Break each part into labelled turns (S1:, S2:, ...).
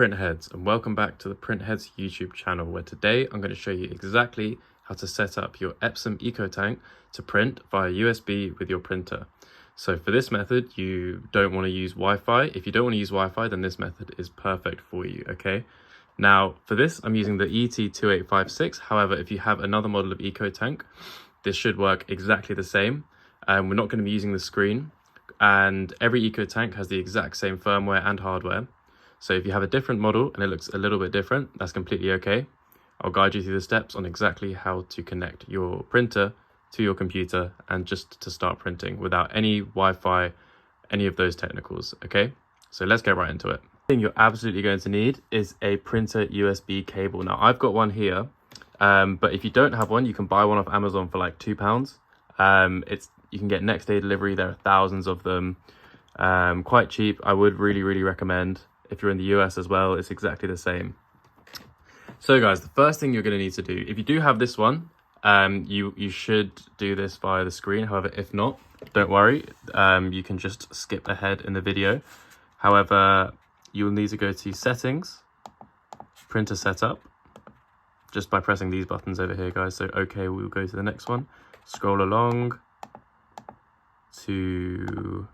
S1: Print heads, and welcome back to the Print Heads YouTube channel, where today I'm going to show you exactly how to set up your Epson EcoTank to print via USB with your printer. So for this method, you don't want to use Wi-Fi. If you don't want to use Wi-Fi, then this method is perfect for you, okay? Now for this, I'm using the ET-2850. However, if you have another model of EcoTank, this should work exactly the same. We're not going to be using the screen, and every EcoTank has the exact same firmware and hardware. So if you have a different model and it looks a little bit different, that's completely okay. I'll guide you through the steps on exactly how to connect your printer to your computer and just to start printing without any Wi-Fi, any of those technicals, okay? So let's get right into it. The thing you're absolutely going to need is a printer USB cable. Now I've got one here, but if you don't have one, you can buy one off Amazon for like £2. You can get next day delivery. There are thousands of them, quite cheap. I would really recommend. If you're in the US as well, it's exactly the same. So guys, the first thing you're going to need to do, if you do have this one, you should do this via the screen. However, if not, don't worry, you can just skip ahead in the video. However, you'll need to go to settings, printer setup, just by pressing these buttons over here, guys. So okay, we'll go to the next one, scroll along to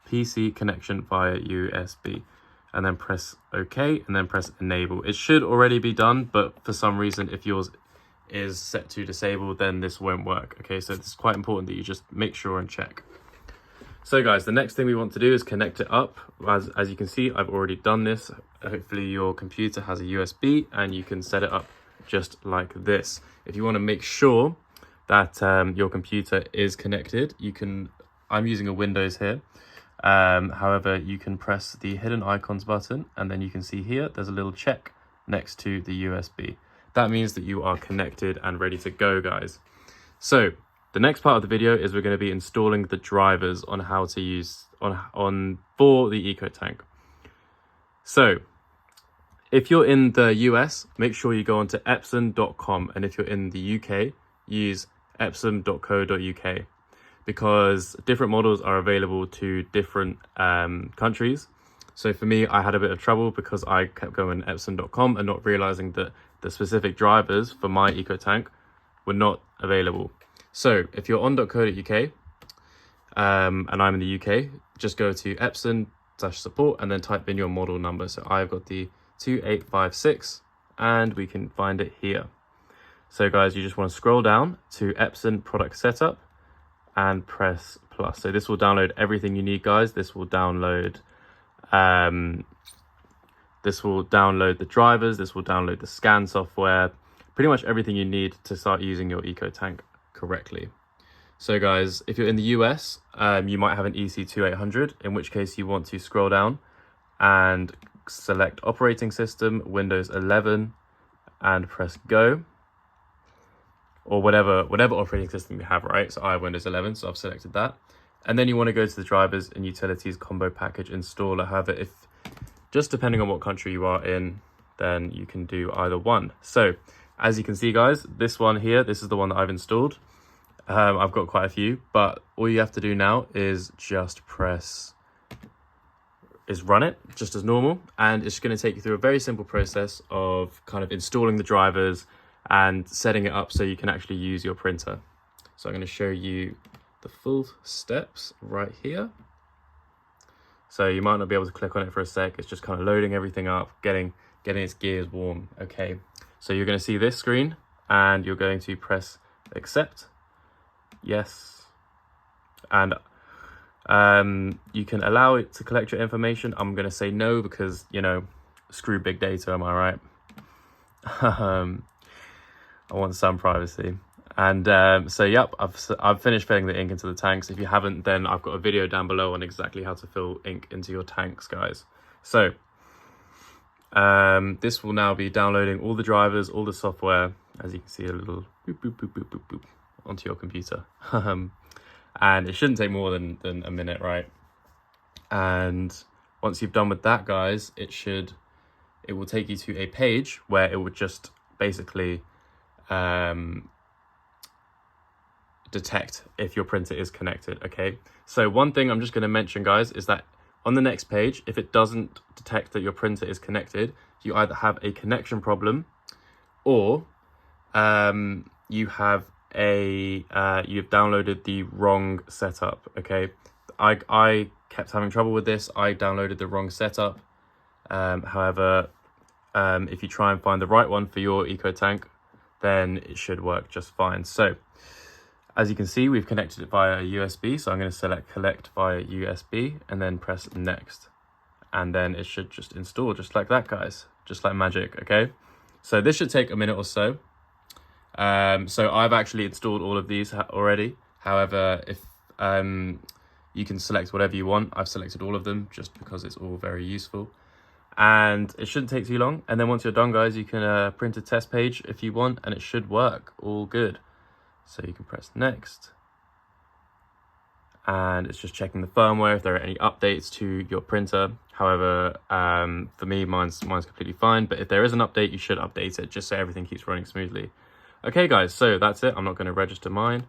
S1: PC connection via USB, and then press OK, and then press enable. It should already be done, but for some reason, if yours is set to disable, then this won't work. Okay, so it's quite important that you just make sure and check. So guys, the next thing we want to do is connect it up. As you can see, I've already done this. Hopefully your computer has a USB and you can set it up just like this. If you want to make sure that your computer is connected, I'm using a Windows here. However, you can press the hidden icons button, and then you can see here there's a little check next to the USB. That means that you are connected and ready to go, guys. So the next part of the video is we're going to be installing the drivers on how to use for the EcoTank. So if you're in the US, make sure you go onto epson.com, and if you're in the UK, use epson.co.uk. because different models are available to different countries. So for me, I had a bit of trouble because I kept going epson.com and not realizing that the specific drivers for my EcoTank were not available. So if you're on .co.uk and I'm in the UK, just go to epson/support and then type in your model number. So I've got the 2856 and we can find it here. So guys, you just want to scroll down to Epson product setup and press plus. So this will download everything you need, guys. This will download the drivers, this will download the scan software, pretty much everything you need to start using your EcoTank correctly. So guys, if you're in the US, you might have an EC2800, in which case you want to scroll down and select operating system, Windows 11, and press go. Or whatever operating system you have, right? So I have Windows 11, so I've selected that. And then you want to go to the drivers and utilities combo package installer. However, just depending on what country you are in, then you can do either one. So as you can see, guys, this one here, this is the one that I've installed. I've got quite a few, but all you have to do now is just run it just as normal. And it's going to take you through a very simple process of kind of installing the drivers and setting it up so you can actually use your printer. So I'm going to show you the full steps right here. So you might not be able to click on it for a sec. It's just kind of loading everything up, getting its gears warm. Okay, so you're going to see this screen and you're going to press accept, yes, and you can allow it to collect your information. I'm going to say no because, you know, screw big data, am I right? I want some privacy. And so yep, I've finished filling the ink into the tanks. If you haven't, then I've got a video down below on exactly how to fill ink into your tanks, guys. So this will now be downloading all the drivers, all the software, as you can see, a little boop boop boop boop boop boop onto your computer. And it shouldn't take more than a minute, right? And once you've done with that, guys, it will take you to a page where it would just basically detect if your printer is connected. Okay, so one thing I'm just going to mention, guys, is that On the next page, if it doesn't detect that your printer is connected, you either have a connection problem or you've downloaded the wrong setup. Okay, I kept having trouble with this. I downloaded the wrong setup. However, if you try and find the right one for your EcoTank, then it should work just fine. So as you can see, we've connected it via USB. So I'm going to select connect via USB and then press next. And then it should just install just like that, guys, just like magic. Okay, so this should take a minute or so. So I've actually installed all of these already. However, if you can select whatever you want. I've selected all of them just because it's all very useful. And it shouldn't take too long. And then once you're done, guys, you can print a test page if you want, and it should work all good. So you can press next. And it's just checking the firmware if there are any updates to your printer. However, for me, mine's completely fine. But if there is an update, you should update it just so everything keeps running smoothly. Okay, guys, so that's it. I'm not going to register mine.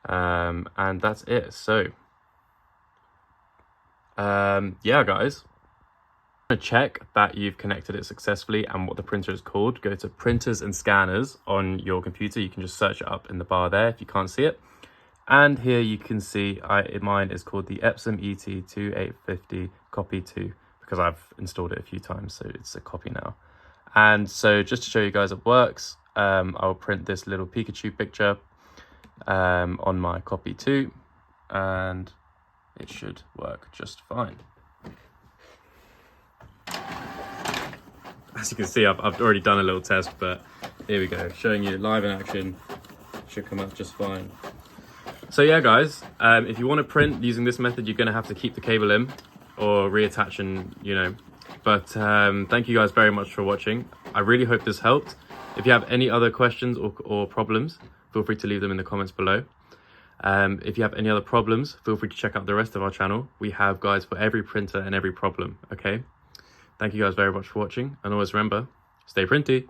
S1: And that's it. So, yeah, guys. To check that you've connected it successfully and what the printer is called, go to printers and scanners on your computer. You can just search it up in the bar there if you can't see it. And here you can see mine is called the Epson ET-2850 copy 2 because I've installed it a few times, so it's a copy now. And so just to show you guys it works, I'll print this little Pikachu picture on my copy 2 and it should work just fine. As you can see, I've already done a little test, but here we go, showing you live in action. Should come out just fine. So yeah, guys, if you want to print using this method, you're going to have to keep the cable in or reattach and, you know. But thank you guys very much for watching. I really hope this helped. If you have any other questions or problems, feel free to leave them in the comments below. If you have any other problems, feel free to check out the rest of our channel. We have guides for every printer and every problem, okay? Thank you guys very much for watching, and always remember, stay printy.